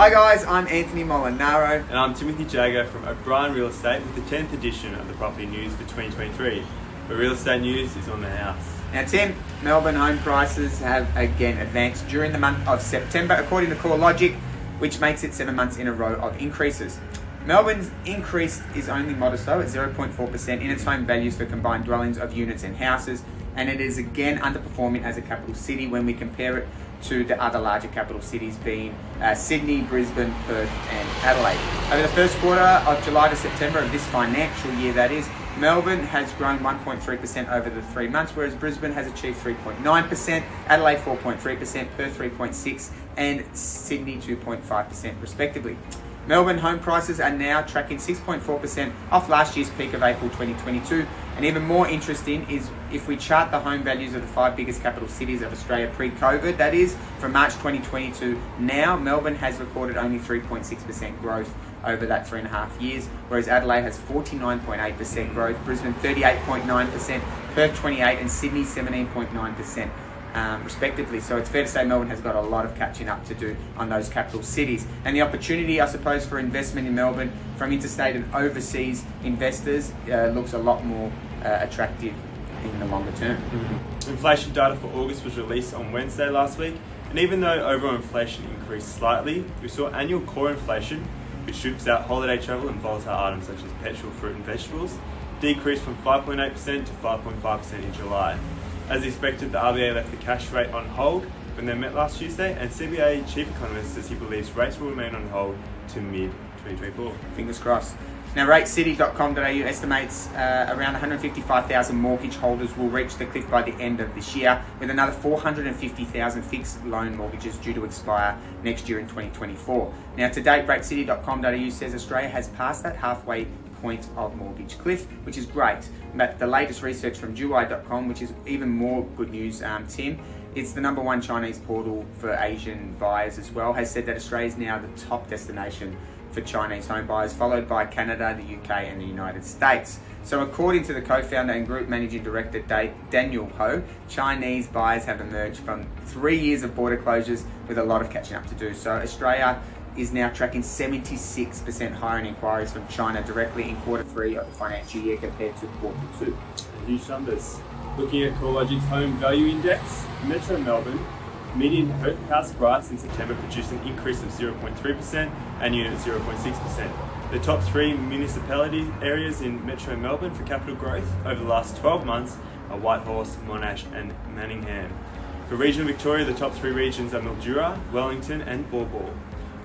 Hi guys, I'm Anthony Molinaro. And I'm Timothy Jagger from O'Brien Real Estate with the 10th edition of the Property News for 2023. The real estate news is on the house. Now Tim, Melbourne home prices have again advanced during the month of September according to CoreLogic, which makes it 7 months in a row of increases. Melbourne's increase is only modest though, at 0.4% in its home values for combined dwellings of units and houses, and it is again underperforming as a capital city when we compare it to the other larger capital cities being Sydney, Brisbane, Perth and Adelaide. Over the first quarter of July to September of this financial year, that is, Melbourne has grown 1.3% over the 3 months, whereas Brisbane has achieved 3.9%, Adelaide 4.3%, Perth 3.6% and Sydney 2.5% respectively. Melbourne home prices are now tracking 6.4% off last year's peak of April 2022. And even more interesting is if we chart the home values of the 5 biggest capital cities of Australia pre-COVID, that is, from March 2022 now, Melbourne has recorded only 3.6% growth over that 3.5 years, whereas Adelaide has 49.8% growth, Brisbane 38.9%, Perth 28% and Sydney 17.9%. Respectively. So it's fair to say Melbourne has got a lot of catching up to do on those capital cities. And the opportunity, I suppose, for investment in Melbourne from interstate and overseas investors looks a lot more attractive in the longer term. Inflation data for August was released on Wednesday last week, and even though overall inflation increased slightly, we saw annual core inflation, which strips out holiday travel and volatile items such as petrol, fruit and vegetables, decreased from 5.8% to 5.5% in July. As expected, the RBA left the cash rate on hold when they met last Tuesday, and CBA chief economist says he believes rates will remain on hold to mid-2024. Fingers crossed. Now, ratecity.com.au estimates around 155,000 mortgage holders will reach the cliff by the end of this year, with another 450,000 fixed loan mortgages due to expire next year in 2024. Now, to date, ratecity.com.au says Australia has passed that halfway point of mortgage cliff, which is great. But the latest research from Juwai.com, which is even more good news, Tim, it's the number one Chinese portal for Asian buyers as well, has said that Australia is now the top destination for Chinese home buyers, followed by Canada, the UK and the United States. So according to the co-founder and group managing director Daniel Ho, Chinese buyers have emerged from 3 years of border closures with a lot of catching up to do. So Australia is now tracking 76% higher in inquiries from China directly in Q3 of the financial year compared to Q2. Huge numbers. Looking at CoreLogic's home value index, Metro Melbourne, median house price in September produced an increase of 0.3% and units 0.6%. The top 3 municipality areas in Metro Melbourne for capital growth over the last 12 months are Whitehorse, Monash and Manningham. For regional Victoria, the top 3 regions are Mildura, Wellington and Baw Baw.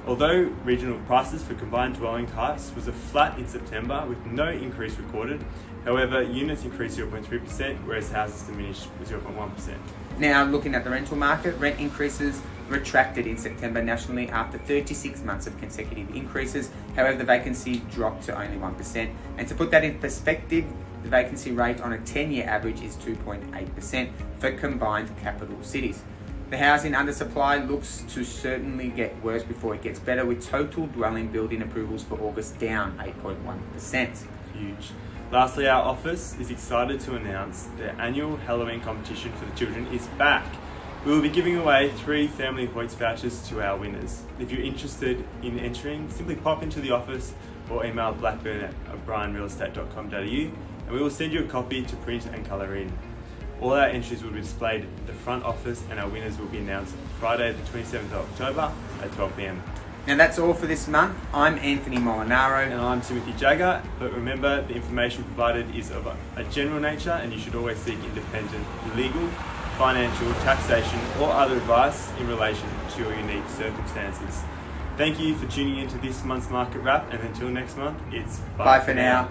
Although regional prices for combined dwelling types was a flat in September with no increase recorded, however, units increased 0.3%, whereas houses diminished 0.1%. Now, looking at the rental market, rent increases retracted in September nationally after 36 months of consecutive increases. However, the vacancy dropped to only 1%. And to put that in perspective, the vacancy rate on a 10-year average is 2.8% for combined capital cities. The housing undersupply looks to certainly get worse before it gets better, with total dwelling building approvals for August down 8.1%. Huge. Lastly, our office is excited to announce their annual Halloween competition for the children is back. We will be giving away 3 Family Hoyts vouchers to our winners. If you're interested in entering, simply pop into the office or email blackburn@o'brienrealestate.com.au and we will send you a copy to print and colour in. All our entries will be displayed at the front office and our winners will be announced Friday the 27th of October at 12 p.m. Now that's all for this month. I'm Anthony Molinaro. And I'm Timothy Jagger, but remember the information provided is of a general nature and you should always seek independent legal, financial, taxation or other advice in relation to your unique circumstances. Thank you for tuning into this month's market wrap, and until next month, it's bye for now.